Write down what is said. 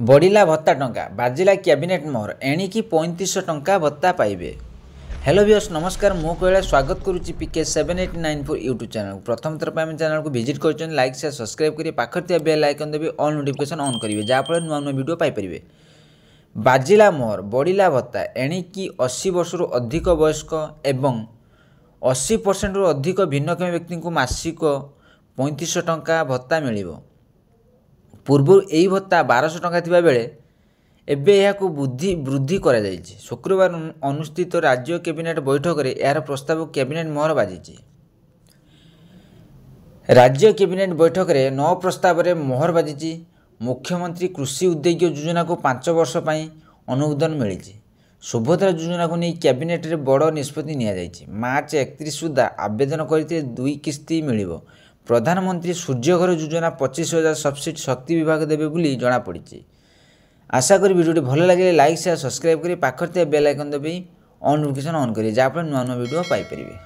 बढ़िला भत्ता टंका बाजिला कैबिनेट मोहर एणिकी 3500 टंका भत्ता पाइबे। हेलो व्यूअर्स नमस्कार मु कहला स्वागत करुच्ची पीके 7894 यूट्यूब चैनल प्रथम थर पर चैनल को विजिट कर लाइक शेयर सब्सक्राइब करिए पाखर थिया बेल आइकन देबे ऑल नोटिफिकेशन ऑन करिवे जाफल नुआ नुआ वीडियो पाई परिबे। बाजिला मोहर बढ़िला भत्ता एणिकी 80 वर्ष रु अधिक वयस्क एवं 80% रु अधिक भिन्नक्षम व्यक्ति को मासिक 3500 टंका भत्ता मिलिबो। पूर्व यही भत्ता 1200 टंका थिबा बेले एबे यहाकू वृद्धि करा जायछि। शुक्रवार अनुष्ठित राज्य कैबिनेट बैठक में यार प्रस्ताव कैबिनेट मोहर बाजिछि। राज्य कैबिनेट बैठक में 9 प्रस्ताव में मोहर बाजिछि। मुख्यमंत्री कृषि उद्योग योजना को 5 वर्ष पई अनुमोदन मिली। सुभद्रा योजना को नहीं कैबिनेट रे बड़ निष्पत्ति निया जायछि। मार्च 31 सुधा आवेदन करते 2 किस्ती मिलिबो। प्रधानमंत्री सूर्यघर योजना 25,000 सब्सिडी शक्ति विभाग देवे बोली जना पड़ी। आशा करी वीडियो भल लगे लाइक शेयर सब्सक्राइब करी पाखर बेल आइकन देबे ऑन नोटिफिकेशन ऑन करिए जहाँफल नुआ नुआ वीडियो पाई परिबे।